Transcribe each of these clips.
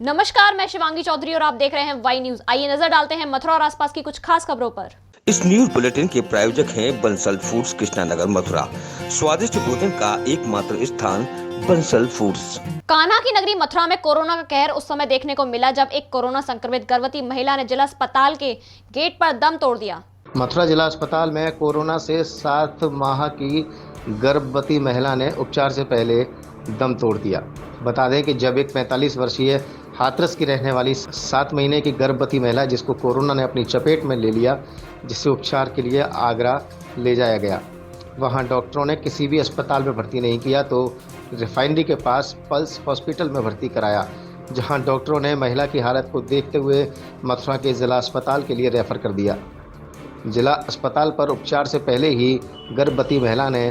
नमस्कार, मैं शिवांगी चौधरी और आप देख रहे हैं वाई न्यूज। आइए नजर डालते हैं मथुरा और आसपास की कुछ खास खबरों पर। इस न्यूज बुलेटिन के प्रायोजक हैं बंसल फूड्स कृष्णानगर मथुरा। स्वादिष्ट भोजन का एकमात्र स्थान बंसल फूड्स। कान्हा की नगरी मथुरा में कोरोना का कहर उस समय देखने को मिला जब एक कोरोना संक्रमित गर्भवती महिला ने जिला अस्पताल के गेट पर दम तोड़ दिया। मथुरा जिला अस्पताल में कोरोना से 7 माह की गर्भवती महिला ने उपचार से पहले दम तोड़ दिया। बता दें कि जब एक 45 वर्षीय हाथरस की रहने वाली 7 महीने की गर्भवती महिला जिसको कोरोना ने अपनी चपेट में ले लिया, जिसे उपचार के लिए आगरा ले जाया गया, वहां डॉक्टरों ने किसी भी अस्पताल में भर्ती नहीं किया तो रिफाइनरी के पास पल्स हॉस्पिटल में भर्ती कराया, जहां डॉक्टरों ने महिला की हालत को देखते हुए मथुरा के जिला अस्पताल के लिए रेफर कर दिया। जिला अस्पताल पर उपचार से पहले ही गर्भवती महिला ने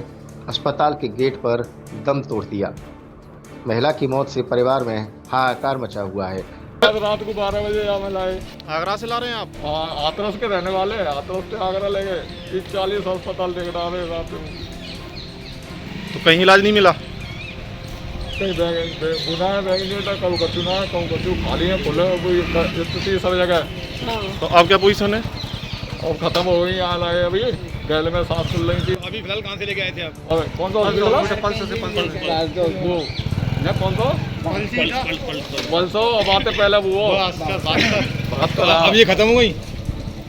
अस्पताल के गेट पर दम तोड़ दिया। महिला की मौत से परिवार में हाहाकार मचा हुआ है। रात को 12 बजे हमें लाए। आगरा से ला रहे हैं आप? हाँ, हाथरस के रहने वाले हैं। हाथरस से आगरा ले गए। 40 अस्पताल लेकर डाले रात में। तो कहीं इलाज नहीं मिला? कहीं बुना है बैग नहीं था, कहूँ कचू ना कहूँ कचू खाली है, खुले स्थिति सब जगह। तो अब क्या पोजीशन है? अब खत्म हो गई। यहाँ लाए अभी गैल में सांस चल रही थी। अभी फिलहाल कहाँ से लेके आए थे आप? अरे कौन सा हॉस्पिटल? वो न कौन सा 500 अब आते पहले वो अब ये खत्म हो गई?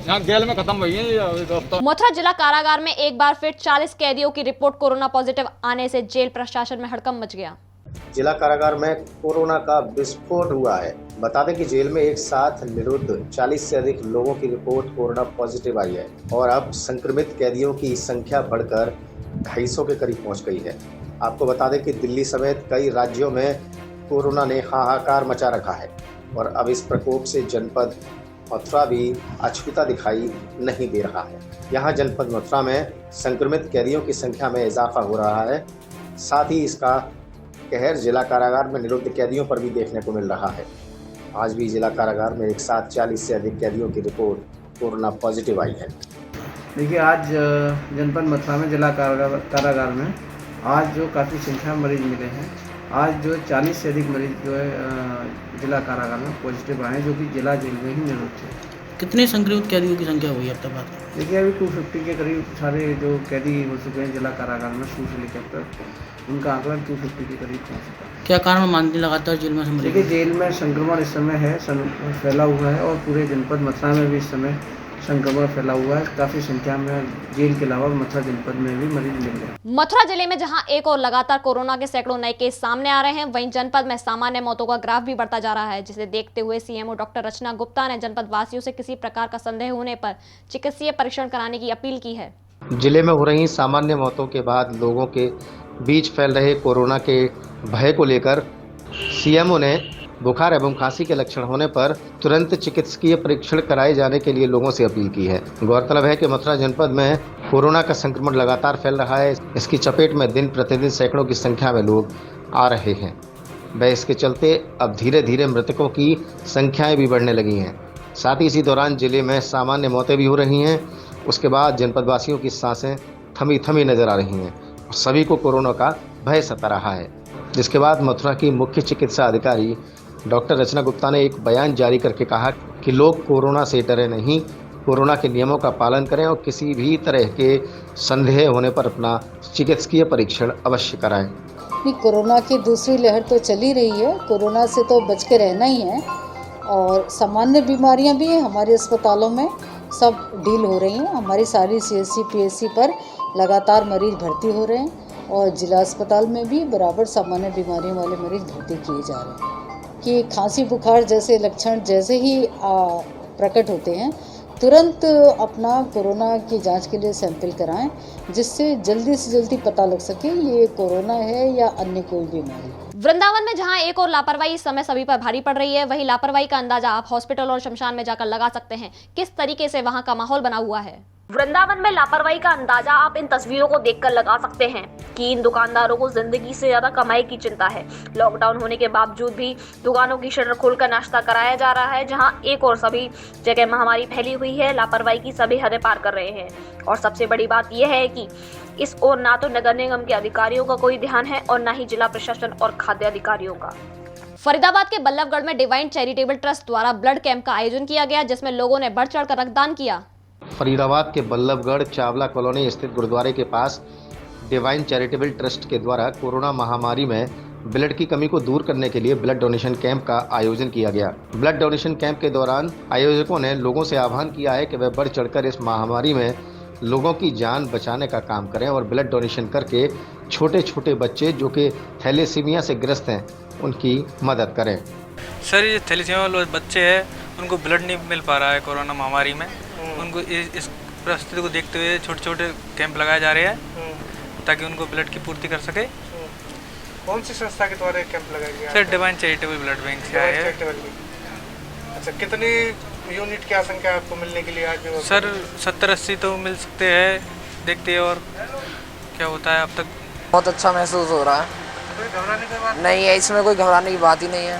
यहाँ गैल में खत्म हुई है। मथुरा जिला कारागार में एक बार फिर 40 कैदियों की रिपोर्ट कोरोना पॉजिटिव आने से जेल प्रशासन में हड़कंप मच गया। जिला कारागार में कोरोना का विस्फोट हुआ है। बता दें कि जेल में एक साथ निरुद्ध 40 से अधिक लोगों की रिपोर्ट कोरोना पॉजिटिव आई है और अब संक्रमित कैदियों की संख्या बढ़कर 250 के करीब पहुंच गई है। आपको बता दें कि दिल्ली समेत कई राज्यों में कोरोना ने हाहाकार मचा रखा है और अब इस प्रकोप से जनपद मथुरा भी अछूता दिखाई नहीं दे रहा है। यहाँ जनपद मथुरा में संक्रमित कैदियों की संख्या में इजाफा हो रहा है, साथ ही इसका कहर जिला कारागार में निरुद्ध कैदियों पर भी देखने को मिल रहा है। आज भी जिला कारागार में एक साथ 40 से अधिक कैदियों की रिपोर्ट कोरोना पॉजिटिव आई है। देखिए, आज जनपद मथुरा में जिला कारागार में आज जो काफ़ी संख्या में मरीज मिले हैं, आज जो 40 से अधिक मरीज जो है जिला कारागार में पॉजिटिव आए हैं, जो कि जिला जेल में ही निरुद्ध थे। कितने संक्रमित कैदियों की संख्या हुई अब तक बात? देखिए, अभी 250 के करीब सारे जो कैदी हो चुके हैं जिला कारागार में शुरू से लेकर तक, उनका आंकड़ा 250 के करीब पहुँच चुका है। क्या कारण मानते लगातार जेल में मरीज? देखिए, जेल में संक्रमण इस समय है फैला हुआ है और पूरे जनपद मथुरा में भी इस समय संक्रमण फैला हुआ है। काफी संख्या में जेल के अलावा मथुरा जनपद में भी मरीज मिल रहे हैं। मथुरा जिले में जहां एक और लगातार कोरोना के सैकड़ों नए केस सामने आ रहे हैं, वहीं जनपद में सामान्य मौतों का ग्राफ भी बढ़ता जा रहा है, जिसे देखते हुए सीएमओ डॉक्टर रचना गुप्ता ने जनपद वासियों से किसी प्रकार का संदेह होने पर चिकित्सीय परीक्षण कराने की अपील की है। जिले में हो रही सामान्य मौतों के बाद लोगों के बीच फैल रहे कोरोना के भय को लेकर सीएमओ ने बुखार एवं खांसी के लक्षण होने पर तुरंत चिकित्सकीय परीक्षण कराए जाने के लिए लोगों से अपील की है। गौरतलब है कि मथुरा जनपद में कोरोना का संक्रमण लगातार फैल रहा है। इसकी चपेट में दिन प्रतिदिन सैकड़ों की संख्या में लोग आ रहे हैं। वह इसके चलते अब धीरे धीरे मृतकों की संख्याएं भी बढ़ने लगी हैं। साथ ही इसी दौरान जिले में सामान्य मौतें भी हो रही हैं। उसके बाद जनपद वासियों की सांसें थमी थमी नजर आ रही हैं और सभी को कोरोना का भय सता रहा है। जिसके बाद मथुरा की मुख्य चिकित्सा अधिकारी डॉक्टर रचना गुप्ता ने एक बयान जारी करके कहा कि लोग कोरोना से डरे नहीं, कोरोना के नियमों का पालन करें और किसी भी तरह के संदेह होने पर अपना चिकित्सकीय परीक्षण अवश्य कराएं। कोरोना की दूसरी लहर तो चली रही है, कोरोना से तो बच के रहना ही है और सामान्य बीमारियां भी हमारे अस्पतालों में सब डील हो रही हैं। हमारी सारी सीएससी पीएससी पर लगातार मरीज भर्ती हो रहे हैं और जिला अस्पताल में भी बराबर सामान्य बीमारियों वाले मरीज भर्ती किए जा रहे हैं कि खांसी बुखार जैसे लक्षण जैसे ही प्रकट होते हैं तुरंत अपना कोरोना की जांच के लिए सैंपल कराएं, जिससे जल्दी से जल्दी पता लग सके ये कोरोना है या अन्य कोई बीमारी। वृंदावन में जहां एक और लापरवाही इस समय सभी पर भारी पड़ रही है, वहीं लापरवाही का अंदाजा आप हॉस्पिटल और शमशान में जाकर लगा सकते हैं किस तरीके से वहां का माहौल बना हुआ है। वृंदावन में लापरवाही का अंदाजा आप इन तस्वीरों को देखकर लगा सकते हैं कि इन दुकानदारों को जिंदगी से ज्यादा कमाई की चिंता है। लॉकडाउन होने के बावजूद भी दुकानों की शटर खोलकर नाश्ता कराया जा रहा है, जहां एक और सभी जगह महामारी फैली हुई है। लापरवाही की सभी हदें पार कर रहे हैं और सबसे बड़ी बात यह है कि इस ओर ना तो नगर निगम के अधिकारियों का कोई ध्यान है और ना ही जिला प्रशासन और खाद्य अधिकारियों का। फरीदाबाद के बल्लभगढ़ में डिवाइन चैरिटेबल ट्रस्ट द्वारा ब्लड कैंप का आयोजन किया गया, जिसमें लोगों ने बढ़ चढ़कर रक्तदान किया। फरीदाबाद के बल्लभगढ़ चावला कॉलोनी स्थित गुरुद्वारे के पास डिवाइन चैरिटेबल ट्रस्ट के द्वारा कोरोना महामारी में ब्लड की कमी को दूर करने के लिए ब्लड डोनेशन कैंप का आयोजन किया गया। ब्लड डोनेशन कैंप के दौरान आयोजकों ने लोगों से आह्वान किया है कि वे बढ़ चढ़कर इस महामारी में लोगों की जान बचाने का काम करें और ब्लड डोनेशन करके छोटे छोटे बच्चे जो कि थैलेसीमिया से ग्रस्त हैं उनकी मदद करें। सर, ये थैलेसीमिया वाले बच्चे हैं, उनको ब्लड नहीं मिल पा रहा है कोरोना महामारी में। उनको इस परिस्थिति को देखते हुए छोटे छोटे कैंप लगाए जा रहे हैं ताकि उनको ब्लड की पूर्ति कर सके। कौन सी संस्था के द्वारा कैंप लगाया गया? Sir, divine charitable blood bank से आए हैं। अच्छा, कितनी यूनिट की आशंका है आपको मिलने के लिए आज? सर 70-80 तो मिल सकते हैं, देखते हैं और क्या होता है। अब तक बहुत अच्छा महसूस हो रहा है। कोई घबराने की बात नहीं है, इसमें कोई घबराने की बात ही नहीं है।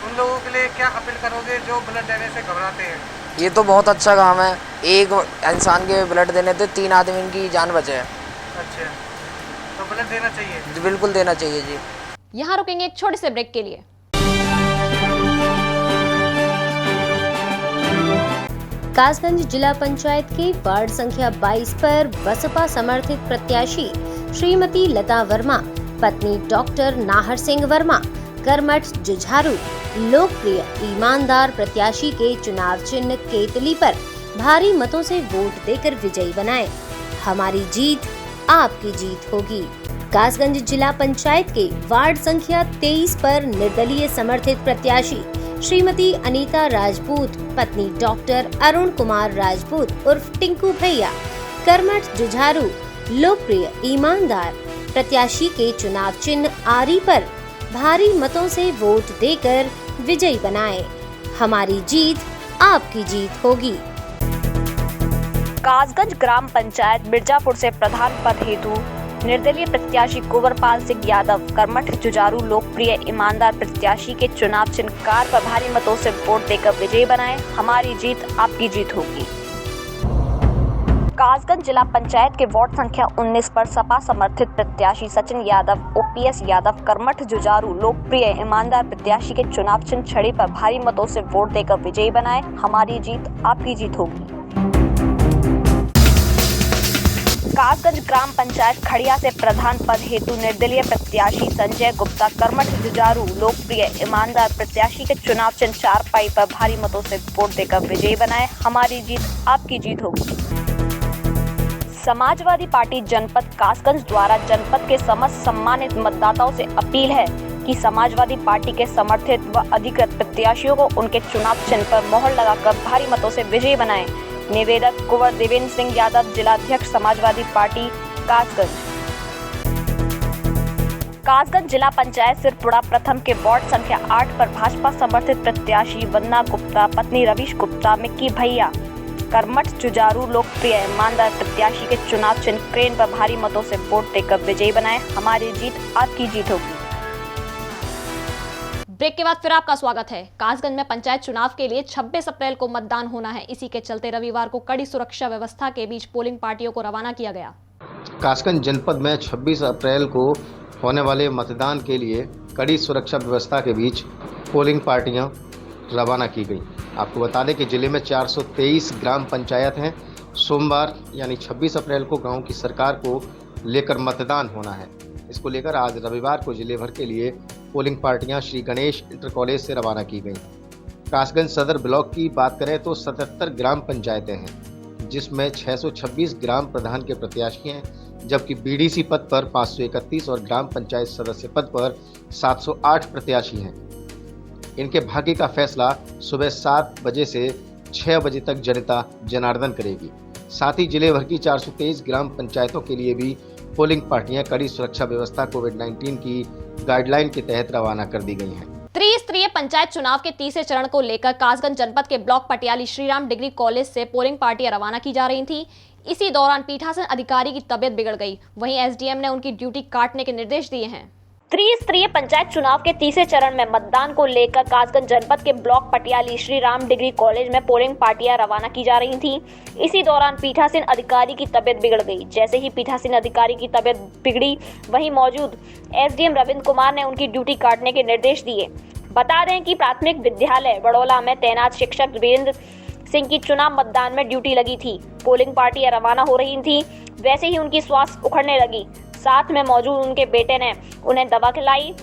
उन लोगों के लिए क्या अपील करोगे जो ब्लड देने से घबराते हैं? ये तो बहुत अच्छा काम है, एक इंसान के ब्लड देने से 3 आदमी की जान बचे है। अच्छा, तो ब्लड देना चाहिए? बिल्कुल देना चाहिए जी। यहाँ रुकेंगे एक छोटे से ब्रेक के लिए। कासगंज जिला पंचायत के वार्ड संख्या 22 पर बसपा समर्थित प्रत्याशी श्रीमती लता वर्मा, पत्नी डॉक्टर नाहर सिंह वर्मा, कर्मठ जुझारू लोकप्रिय ईमानदार प्रत्याशी के चुनाव चिन्ह केतली पर भारी मतों से वोट देकर विजयी बनाए। हमारी जीत आपकी जीत होगी। कासगंज जिला पंचायत के वार्ड संख्या 23 पर निर्दलीय समर्थित प्रत्याशी श्रीमती अनीता राजपूत, पत्नी डॉक्टर अरुण कुमार राजपूत उर्फ टिंकू भैया, कर्मठ जुझारू लोकप्रिय ईमानदार प्रत्याशी के चुनाव चिन्ह आरी पर भारी मतों से वोट देकर विजयी बनाए। हमारी जीत आपकी जीत होगी। कासगंज ग्राम पंचायत मिर्जापुर से प्रधान पद हेतु निर्दलीय प्रत्याशी कुंवरपाल सिंह यादव, कर्मठ जुझारू लोकप्रिय ईमानदार प्रत्याशी के चुनाव चिन्ह कार पर भारी मतों से वोट देकर विजयी बनाए। हमारी जीत आपकी जीत होगी। कासगंज जिला पंचायत के वार्ड संख्या 19 पर सपा समर्थित प्रत्याशी सचिन यादव, ओपीएस यादव, कर्मठ जुझारू लोकप्रिय ईमानदार प्रत्याशी के चुनाव चिन्ह छड़ी पर भारी मतों से वोट देकर विजयी बनाए। हमारी जीत आपकी जीत होगी। कासगंज ग्राम पंचायत खड़िया से प्रधान पद हेतु निर्दलीय प्रत्याशी संजय गुप्ता, कर्मठ जुझारू लोकप्रिय ईमानदार प्रत्याशी के चुनाव चिन्ह चारपाई पर भारी मतों से वोट देकर विजयी बनाए। हमारी जीत आपकी जीत होगी। समाजवादी पार्टी जनपद कासगंज द्वारा जनपद के समस्त सम्मानित मतदाताओं से अपील है कि समाजवादी पार्टी के समर्थित व अधिकृत प्रत्याशियों को उनके चुनाव चिन्ह पर मोहर लगाकर भारी मतों से विजयी बनाएं। निवेदक कुंवर देवेंद्र सिंह यादव, जिलाध्यक्ष समाजवादी पार्टी कासगंज। कासगंज जिला पंचायत सिरपुरा प्रथम के वार्ड संख्या 8 पर भाजपा समर्थित प्रत्याशी वंदना गुप्ता, पत्नी रवीश गुप्ता, मिक्की भैया, कर्मठ जुझारू लोकप्रिय ईमानदार प्रत्याशी के चुनाव चिन्ह क्रेन पर भारी मतों से वोट देकर विजयी बनाए। हमारी जीत आपकी जीत होगी। ब्रेक के बाद फिर आपका स्वागत है। कासगंज में पंचायत चुनाव के लिए 26 अप्रैल को मतदान होना है। इसी के चलते रविवार को कड़ी सुरक्षा व्यवस्था के बीच पोलिंग पार्टियों को रवाना किया गया। कासगंज जनपद में 26 अप्रैल को होने वाले मतदान के लिए कड़ी सुरक्षा व्यवस्था के बीच पोलिंग पार्टियां रवाना की गई। आपको बता दें कि जिले में 423 ग्राम पंचायत हैं। सोमवार यानी 26 अप्रैल को गांव की सरकार को लेकर मतदान होना है। इसको लेकर आज रविवार को जिले भर के लिए पोलिंग पार्टियां श्री गणेश इंटर कॉलेज से रवाना की गई। कासगंज सदर ब्लॉक की बात करें तो 77 ग्राम पंचायतें हैं, जिसमें 626 ग्राम प्रधान के प्रत्याशी हैं, जबकि बीडीसी पद पर 531 और ग्राम पंचायत सदस्य पद पर 708 प्रत्याशी हैं। इनके भाग्य का फैसला सुबह 7 बजे से 6 बजे तक जनता जनार्दन करेगी। साथ ही जिले भर की 423 ग्राम पंचायतों के लिए भी पोलिंग पार्टियां कड़ी सुरक्षा व्यवस्था कोविड-19 की गाइडलाइन के तहत रवाना कर दी गई हैं। त्रिस्तरीय पंचायत चुनाव के तीसरे चरण को लेकर कासगंज जनपद के block Patiyali Shriram degree college से पोलिंग पार्टियां रवाना की जा रही थी। इसी दौरान पीठासीन अधिकारी की तबीयत बिगड़ गई। वहीं एसडीएम ने उनकी ड्यूटी काटने के निर्देश दिए हैं। त्रिस्तरीय पंचायत चुनाव के तीसरे चरण में मतदान को लेकर कासगंज जनपद के block Patiyali Shriram degree college में पोलिंग पार्टियां रवाना की जा रही थीं। इसी दौरान पीठासीन अधिकारी की तबीयत बिगड़ गई। जैसे ही पीठासीन अधिकारी की तबीयत बिगड़ी, वहीं मौजूद एसडीएम रविंद्र कुमार ने उनकी ड्यूटी काटने के निर्देश दिए। बता दें कि प्राथमिक विद्यालय बड़ौला में तैनात शिक्षक वीरेंद्र सिंह की चुनाव मतदान में ड्यूटी लगी थी। पोलिंग पार्टियां रवाना हो रही थी, वैसे ही उनकी श्वास उखड़ने लगी। साथ में मौजूद उनके बेटे ने उन्हें दवा खिलाई,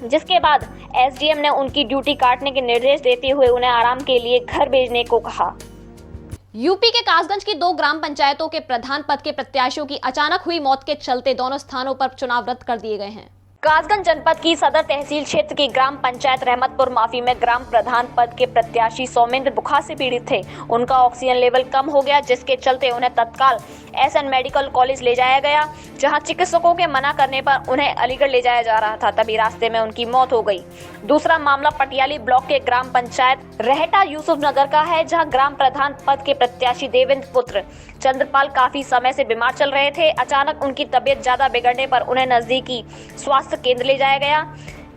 जिसके बाद एसडीएम ने उनकी ड्यूटी काटने के निर्देश देते हुए उन्हें आराम के लिए घर भेजने को कहा। यूपी के कासगंज की 2 ग्राम पंचायतों के प्रधान पद के प्रत्याशियों की अचानक हुई मौत के चलते दोनों स्थानों पर चुनाव रद्द कर दिए गए हैं। कासगंज जनपद की सदर तहसील क्षेत्र की ग्राम पंचायत रहमतपुर माफी में ग्राम प्रधान पद के प्रत्याशी सौमेंद्र बुखार से पीड़ित थे। उनका ऑक्सीजन लेवल कम हो गया, जिसके चलते उन्हें तत्काल एसएन मेडिकल कॉलेज ले जाया गया, जहां चिकित्सकों के मना करने पर उन्हें अलीगढ़ ले जाया जा रहा था। तभी रास्ते में उनकी मौत हो गई। दूसरा मामला पटियाली ब्लॉक के ग्राम पंचायत रहटा यूसुफ नगर का है, जहां ग्राम प्रधान पद के प्रत्याशी देवेंद्र पुत्र चंद्रपाल काफी समय से बीमार चल रहे थे। अचानक उनकी तबीयत ज्यादा बिगड़ने पर उन्हें नजदीकी स्वास्थ्य केंद्र ले जाया गया,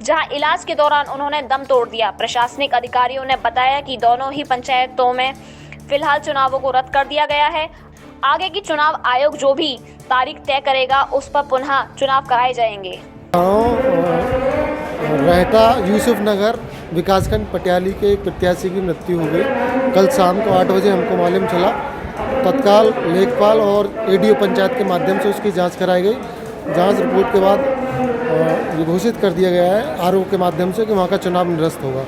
जहां इलाज के दौरान उन्होंने दम तोड़ दिया। प्रशासनिक अधिकारियों ने बताया कि दोनों ही पंचायतों में फिलहाल चुनावों को रद्द कर दिया गया है। आगे की चुनाव आयोग जो भी तारीख तय करेगा उस पर पुनः चुनाव कराए जाएंगे। रहटा यूसुफ नगर विकासखंड पटियाली के एक प्रत्याशी की मृत्यु हो गई। कल शाम को 8 बजे हमको मालूम चला। तत्काल लेखपाल और एडीओ पंचायत के माध्यम से उसकी जांच कराई गई। जांच रिपोर्ट के बाद ये घोषित कर दिया गया है आरओ के माध्यम से कि वहाँ का चुनाव निरस्त होगा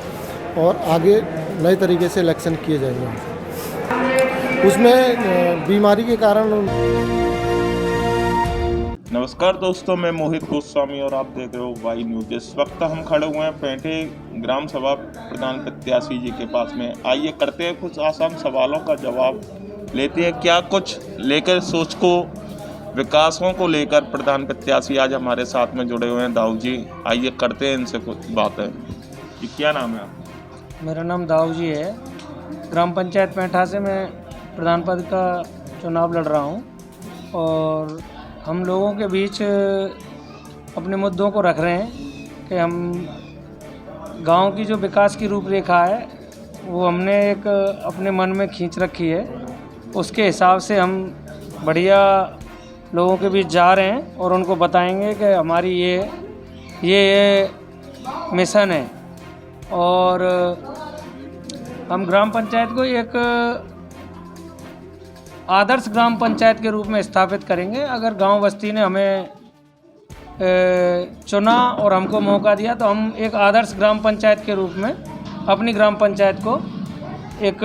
और आगे नए तरीके से इलेक्शन किए जाएंगे। उसमें बीमारी के कारण। नमस्कार दोस्तों, मैं मोहित गोस्वामी और आप देख रहे हो वाई न्यूज। इस वक्त हम खड़े हुए हैं पैंठे ग्राम सभा प्रधान प्रत्याशी जी के पास में। आइए करते हैं कुछ आसान सवालों का जवाब लेते हैं। क्या कुछ लेकर सोच को विकासों को लेकर प्रधान प्रत्याशी आज हमारे साथ में जुड़े हुए हैं दाऊ जी। आइए करते हैं इनसे कुछ बातें। क्या नाम है आपका? मेरा नाम दाऊ जी है। ग्राम पंचायत पैंठा से मैं प्रधान पद का चुनाव लड़ रहा हूँ और हम लोगों के बीच अपने मुद्दों को रख रहे हैं कि हम गांव की जो विकास की रूपरेखा है वो हमने एक अपने मन में खींच रखी है। उसके हिसाब से हम बढ़िया लोगों के बीच जा रहे हैं और उनको बताएंगे कि हमारी ये मिशन है और हम ग्राम पंचायत को एक आदर्श ग्राम पंचायत के रूप में स्थापित करेंगे। अगर गांव बस्ती ने हमें चुना और हमको मौका दिया तो हम एक आदर्श ग्राम पंचायत के रूप में अपनी ग्राम पंचायत को एक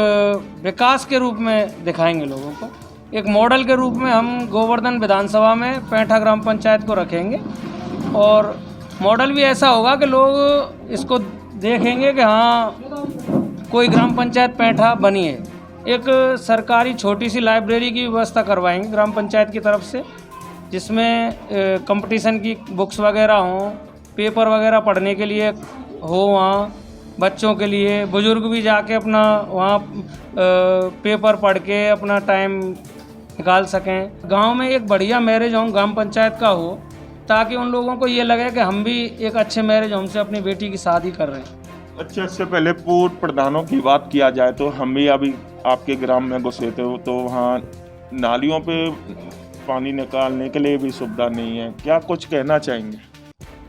विकास के रूप में दिखाएंगे लोगों को। एक मॉडल के रूप में हम गोवर्धन विधानसभा में पैंठा ग्राम पंचायत को रखेंगे और मॉडल भी ऐसा होगा कि लोग इसको देखेंगे कि हाँ कोई ग्राम पंचायत पैंठा बनी है। एक सरकारी छोटी सी लाइब्रेरी की व्यवस्था करवाएंगे ग्राम पंचायत की तरफ से, जिसमें कंपटीशन की बुक्स वगैरह हों, पेपर वगैरह पढ़ने के लिए हो, वहाँ बच्चों के लिए, बुजुर्ग भी जाके अपना वहाँ पेपर पढ़ के अपना टाइम निकाल सकें। गांव में एक बढ़िया मैरिज होम ग्राम पंचायत का हो ताकि उन लोगों को ये लगे कि हम भी एक अच्छे मैरिज होम से अपनी बेटी की शादी कर रहे हैं। अच्छा, इससे पहले पूर्व प्रधानों की बात किया जाए तो हम भी अभी आपके ग्राम में घुसे थे तो वहाँ नालियों पे पानी निकालने के लिए भी सुविधा नहीं है। क्या कुछ कहना चाहेंगे?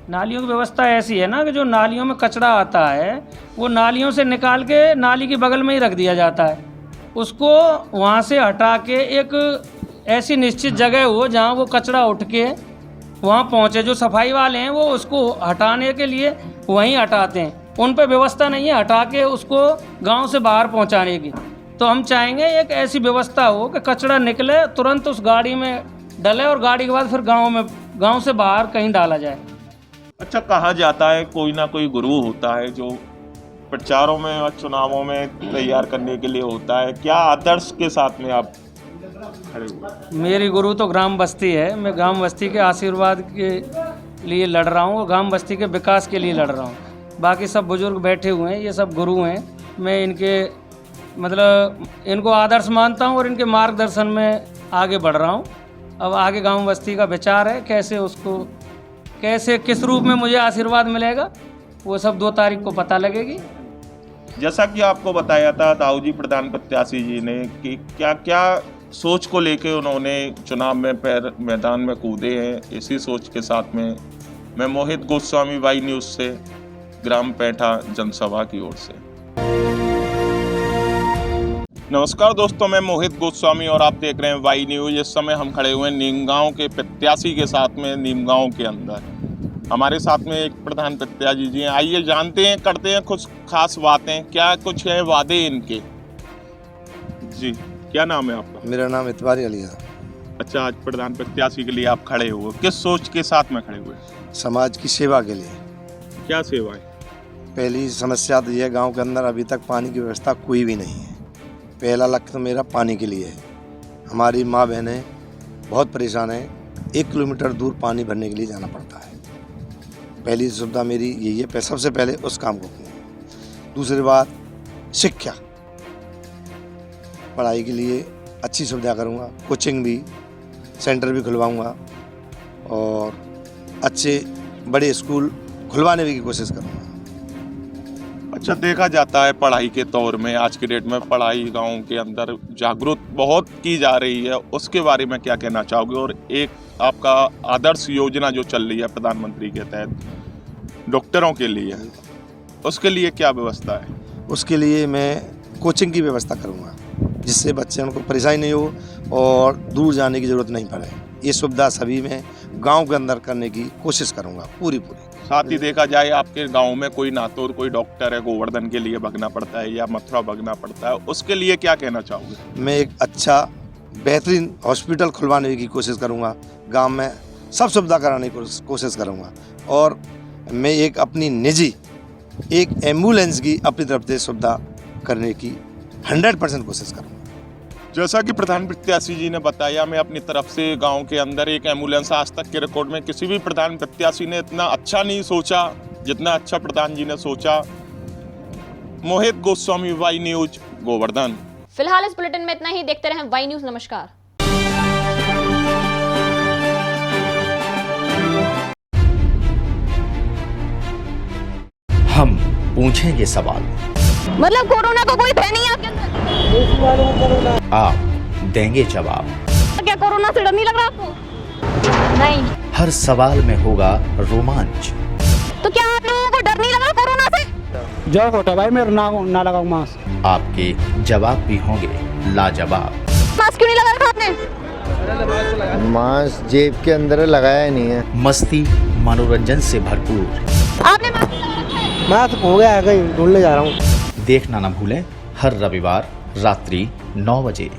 नालियों की व्यवस्था ऐसी है ना कि जो नालियों में कचरा आता है वो नालियों से निकाल के नाली के बगल में ही रख दिया जाता है। उसको वहाँ से हटा के एक ऐसी निश्चित जगह हो जहाँ वो कचरा उठ के वहाँ पहुँचे। जो सफाई वाले हैं वो उसको हटाने के लिए वहीं हटाते हैं, उन पर व्यवस्था नहीं है हटा के उसको गांव से बाहर पहुंचाने की। तो हम चाहेंगे एक ऐसी व्यवस्था हो कि कचरा निकले तुरंत उस गाड़ी में डले और गाड़ी के बाद फिर गांव से बाहर कहीं डाला जाए। अच्छा, कहा जाता है कोई ना कोई गुरु होता है जो प्रचारों में और चुनावों में तैयार करने के लिए होता है। क्या आदर्श के साथ में आप खड़े हुए? मेरी गुरु तो ग्राम बस्ती है। मैं ग्राम बस्ती के आशीर्वाद के लिए लड़ रहा हूँ और ग्राम बस्ती के विकास के लिए लड़ रहा हूँ। बाकी सब बुजुर्ग बैठे हुए हैं, ये सब गुरु हैं। मैं इनको आदर्श मानता हूँ और इनके मार्गदर्शन में आगे बढ़ रहा हूँ। अब आगे गांव बस्ती का विचार है कैसे किस रूप में मुझे आशीर्वाद मिलेगा, वो सब 2 तारीख को पता लगेगी। जैसा कि आपको बताया था दाऊ जी प्रधान प्रत्याशी जी ने कि क्या क्या सोच को लेके उन्होंने चुनाव में मैदान में कूदे हैं। इसी सोच के साथ में मैं मोहित गोस्वामी वाई न्यूज़ से ग्राम पैठा जनसभा की ओर से। नमस्कार दोस्तों, मैं मोहित गोस्वामी और आप देख रहे हैं वाई न्यूज। इस समय हम खड़े हुए हैं नीमगांव के प्रत्याशी के साथ में। नीमगांव के अंदर हमारे साथ में एक प्रधान प्रत्याशी जी हैं। आइए जानते हैं, करते हैं कुछ खास बातें। क्या कुछ है वादे इनके? जी, क्या नाम है आपका? मेरा नाम इतवारी अली है। अच्छा, आज प्रधान प्रत्याशी के लिए आप खड़े हुए, किस सोच के साथ में खड़े हुए? समाज की सेवा के लिए। क्या सेवा है? पहली समस्या तो यह, गांव के अंदर अभी तक पानी की व्यवस्था कोई भी नहीं है। पहला लक्ष्य तो मेरा पानी के लिए है। हमारी माँ बहनें बहुत परेशान हैं, 1 किलोमीटर दूर पानी भरने के लिए जाना पड़ता है। पहली सुविधा मेरी यही है, सबसे पहले उस काम को किया। दूसरी बात, शिक्षा, पढ़ाई के लिए अच्छी सुविधा करूँगा। कोचिंग भी सेंटर भी खुलवाऊँगा और अच्छे बड़े स्कूल खुलवाने की कोशिश करूँगा। अच्छा, देखा जाता है पढ़ाई के तौर में आज के डेट में पढ़ाई गांव के अंदर जागरूक बहुत की जा रही है, उसके बारे में क्या कहना चाहोगे? और एक आपका आदर्श योजना जो चल रही है प्रधानमंत्री के तहत डॉक्टरों के लिए, उसके लिए क्या व्यवस्था है? उसके लिए मैं कोचिंग की व्यवस्था करूँगा, जिससे बच्चों को परेशानी नहीं हो और दूर जाने की ज़रूरत नहीं पड़े। ये सुविधा सभी में गांव के अंदर करने की कोशिश करूँगा पूरी। साथ ही देखा जाए आपके गांव में कोई नातोर कोई डॉक्टर है, गोवर्धन के लिए भगना पड़ता है या मथुरा भगना पड़ता है, उसके लिए क्या कहना चाहोगे? मैं एक अच्छा बेहतरीन हॉस्पिटल खुलवाने की कोशिश करूँगा, गांव में सब सुविधा कराने की कोशिश करूँगा। और मैं एक अपनी निजी एक एम्बुलेंस की अपनी तरफ से सुविधा करने की 100% कोशिश करूँगा। जैसा कि प्रधान प्रत्याशी जी ने बताया, मैं अपनी तरफ से गांव के अंदर एक एम्बुलेंस, आज तक के रिकॉर्ड में किसी भी प्रधान प्रत्याशी ने इतना अच्छा नहीं सोचा जितना अच्छा प्रधान जी ने सोचा। मोहित गोस्वामी, वाई न्यूज, गोवर्धन। फिलहाल इस बुलेटिन में इतना ही। देखते रहें वाई न्यूज। नमस्कार। हम पूछेंगे सवाल, मतलब कोरोना का कोई भय नहीं है आपके अंदर? आप देंगे जवाब। क्या कोरोना से डर नहीं लग रहा आपको? नहीं। हर सवाल में होगा रोमांच। तो क्या आप लोगों को डर नहीं लग रहा कोरोना से? जो होता भाई, मेरा ना लगाओ मास्क। आपके जवाब भी होंगे लाजवाब। मास्क क्यों नहीं लगा रखा आपने? मास्क जेब के अंदर लगाया ही नहीं है। मस्ती मनोरंजन से भरपूर। आपने मास्क लगा रखा है? मास्क हो गया, कहीं ढूंढने जा रहा हूँ। देखना ना भूलें हर रविवार रात्रि 9 बजे